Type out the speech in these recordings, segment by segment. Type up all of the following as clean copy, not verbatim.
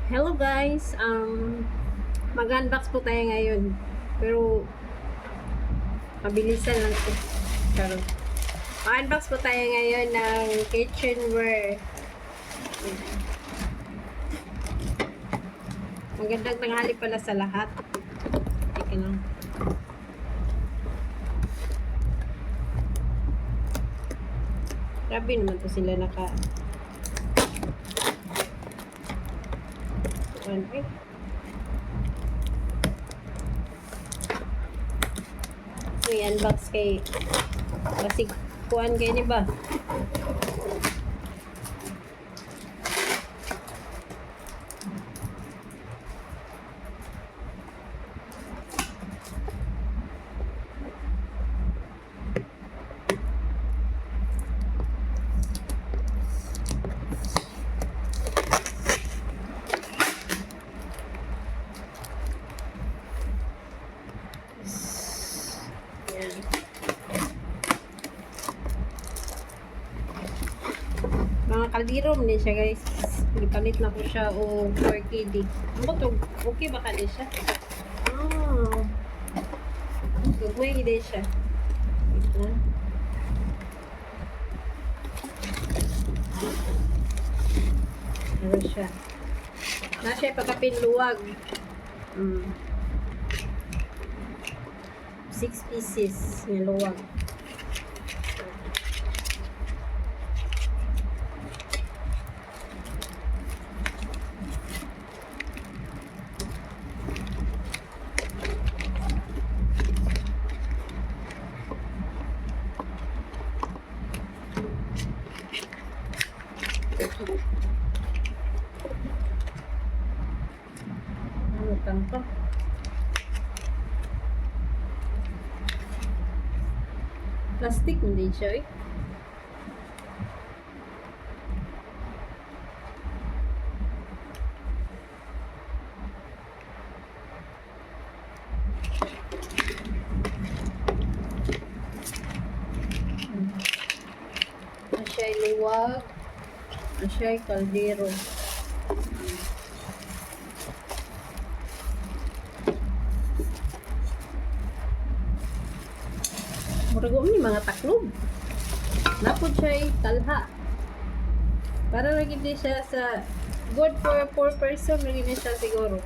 Hello guys, mag-unbox po tayo ngayon. Pero mabilisan lang po. Charot. Mag-unbox po tayo ngayon ng kitchenware. Magandang tanghali pala sa lahat. Teka lang. Grabe naman to sila naka eh. May unbox kay basig kuan kay ni ba? Yan. Mga kaldirom din siya guys. Ipalit na ko siya o 4KD. Ano to? Okay ba ka din siya? Gagawin din siya. Wait lang. Ano siya? Nasa pagkapinluwag. 6 pieces ng luwag. Ano tangka? Plastic hindi siya eh. Asya liwag. Asya kaldero. Murago ni mga taklob. Napod siya talha. Para lagi din siya sa good for 4 person lagi na siya siguro.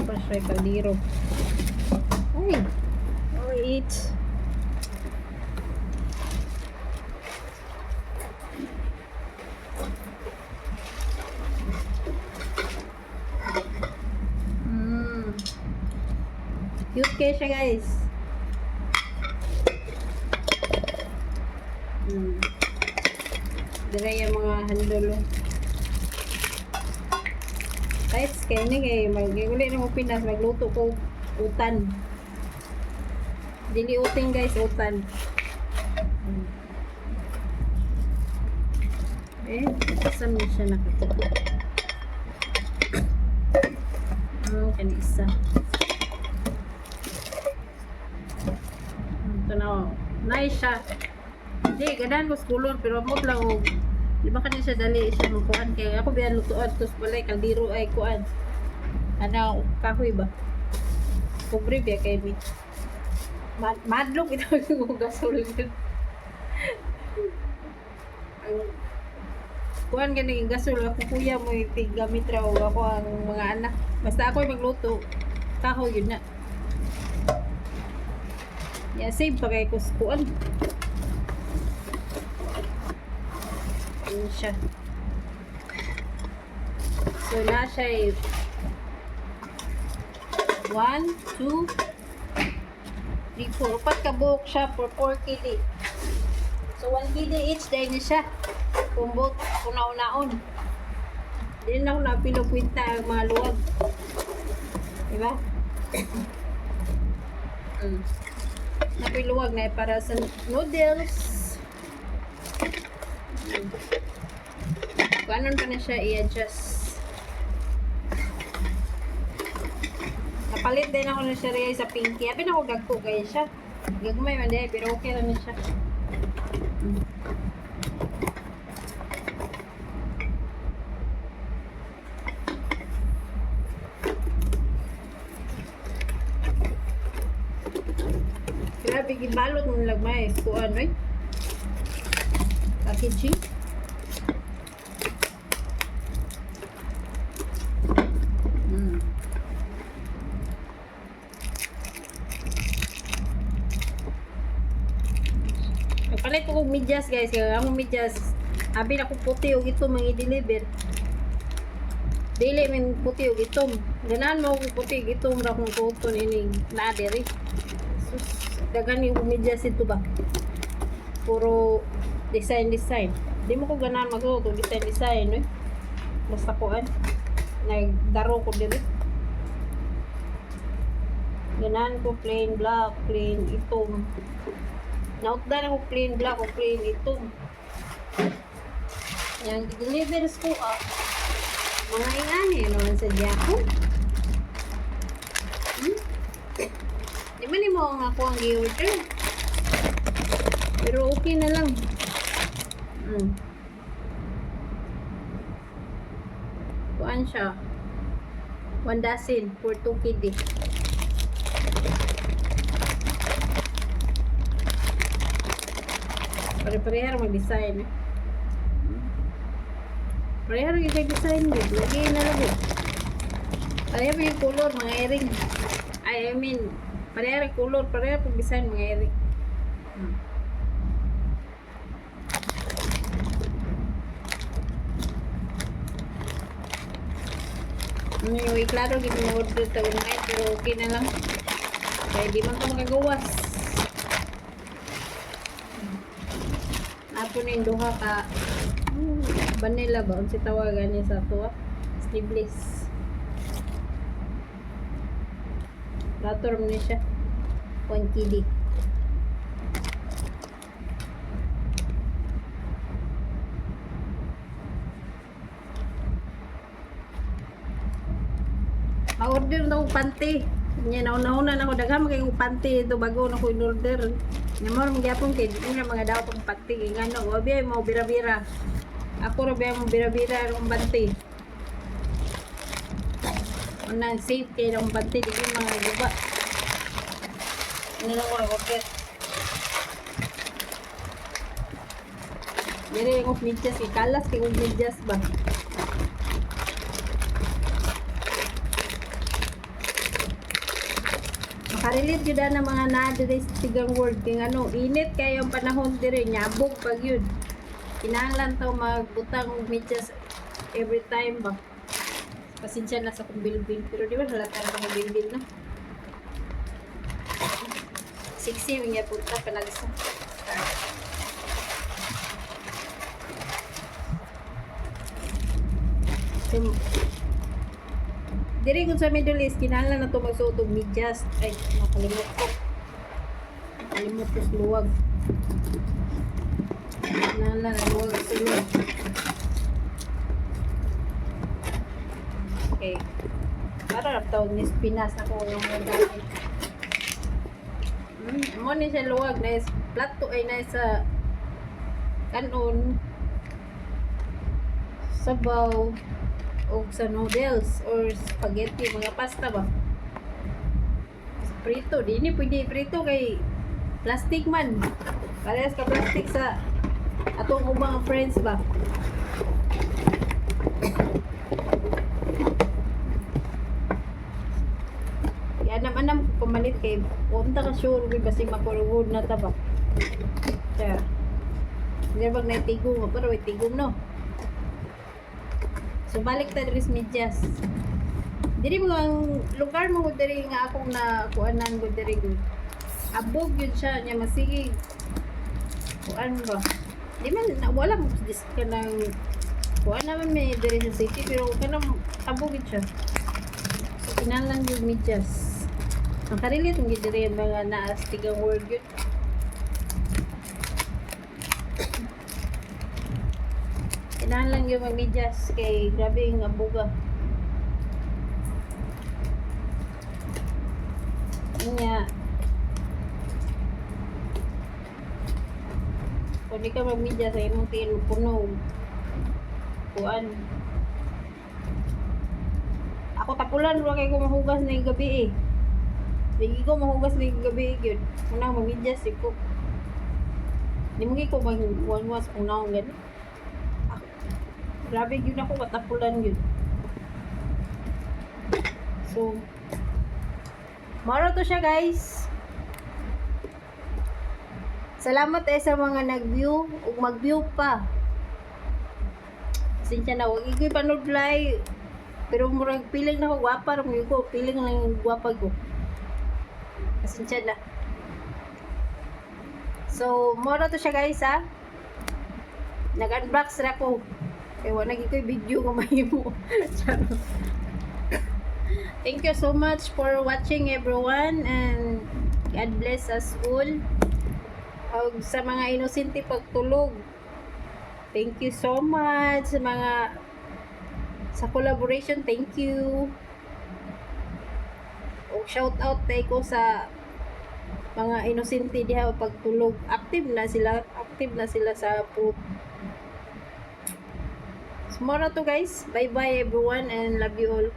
Pa siya kaldero. Ay. Oh, eat. Cute kayo siya guys. Dala yung mga handolo. Kahit scanning eh. Mag-uli na mo Pinas. Magluto ko utan. Dili uting guys. Utan. Saan mo siya nakita? Kani isa. Ito na. Nice siya. Hindi, ganahan ko skulon. Pero amot lang o. Di ba kanina siya dali siya magkuhan. Kaya ako biyan lutuan. Tapos balay kaldiro ay kuhan. Ano, kahoy ba? Pobre biya kay mi. Madlong ito yung gasol. Ang kuhan ganing gasol. Ako kuya mo yung gamit raw. Ako ang mga anak. Basta ako yung magluto. Kahoy yun na. Yeah, save pa kay kuskuan. Yun siya. So, na siya 1, 2, 3, 4. Upat ka buhok siya for 4KD. So, 1KD each day niya siya. Kumbot, kunaon-naon. Hindi na ako napinukwinta ang mga luwag. Diba? Napiluwag na para sa noodles. Kung pa na siya i-adjust. Napalit din ako na siya rin sa pinky. Apin ako gagpo kayo siya. Gagmay man din, pero okay lang siya. Mm. Grabe, gibalot mo lagmay. Kuan, oy. Packaging. Mm. Nagpalit ko kong medyas, guys. Kaya ang medyas, abi na ko puti o ito mga i-deliver. Dili min puti o itom. Ganahan mo ko puti o itom ra kung kuton ini nadiri. Sus, dagan yung medyas ito ba? Puro design. Di mo ko ganahan magluto design, eh. Basta kuan. Nagdaro ko diri. Ganahan ko plain black, plain itom. Nautdan ako plain black o plain itom. Yang delivers ko mga ingani naman sa Jaco. Di man mo ang ako ang i-order. Pero okay na lang. Kuan siya. 1 dozen for 2 kg. Pare-parehar mag-design. Parehar yung design mo. Lagi na lagi. Parehar yung color, mga earring. I mean, parehar yung color, parehar yung design, mga earring. Yung iklaro, hindi mo order ito na pero okay na lang. Kaya di man ka magagawas. Nato na yung duha ka vanilla ba? Unsi tawagan niya sa tuwa? Sleeveless. Lator mo niya siya. 1 kg. Ma-order na ko panty. Nya nauna na ako daghan magay ko panty ito bago na ko in-order. Nya mo magyapon kay di na mga daw tong panty ngano obi mo bira-bira. Ako ra ba mo bira-bira ang panty. Unang safe kay ang panty di mga guba. Ano na ko order. Dire ko medyas ikalas kay medyas ba. Makarelate yun na mga na-address tigang word kaya ano, init kayo ang panahon dire nyabog pag yun. Kinahanglan to magbutang medyas every time ba. Pasensya na sa kong bilbil pero di ba halata na kong bilbil na. 60 yung punta panagsa. Diri kung sa Middle East, kinahanglan na ito magsuot og medyas. Ay, makalimot ko. Makalimot ko sa luwag. Kinahanglan na luwag sa luwag. Okay. Para na tawag ni Pinas ako yung mga gamit. Mo ni siya luwag na plato ay na sa kanon sabaw o sa noodles or spaghetti, mga pasta ba? Prito, di ni pwede prito kay plastic man. Parehas ka plastic sa atong ubang friends ba? Yan naman ko pamalit kay punta ka sure kay basi makurugod na ta ba? Kaya hindi bag na itigong, pero itigong no. So balik ta diri sa medyas. Diri mo ang lugar mo diri nga akong na kuanan ko diri gud. Abog yun siya nya masigi. Kuan ba? Di man wala mo dis kanang kuan naman may diri sa city pero kanang abog yun siya. So kinahanglan yung medyas. Ang karilit ng diri mga naastigang word yun. Kailangan lang yung mag-medyas kay grabe yung abuga. Nga. Kung di ka magmedyas, ay mong tiil puno. Kuan. Ako tapulan, wala kayo ko mahugas na yung gabi eh. Hindi ko mahugas na yung gabi yun. Unang magmedyas ko. Hindi mo ko mag-one-was kung naong gano'n. Grabe yun ako, matapulan yun. So, maro to siya guys. Salamat sa mga nag-view ug mag-view pa. Sinsya na, wag iko'y panudlay. Pero murag piling na ako gwapa, rin ko, piling lang yung gwapa ko. Sinsya na. So, moro to siya guys ha. Nag-unbox na ko. Kaya wala iko'y video ko mahimo. Thank you so much for watching everyone and God bless us all. Sa mga inosente pagtulog. Thank you so much sa collaboration. Thank you. O shout out tayo ko sa mga inosente diha pagtulog. Active na sila sa poop. Tomorrow to guys. Bye bye everyone and love you all.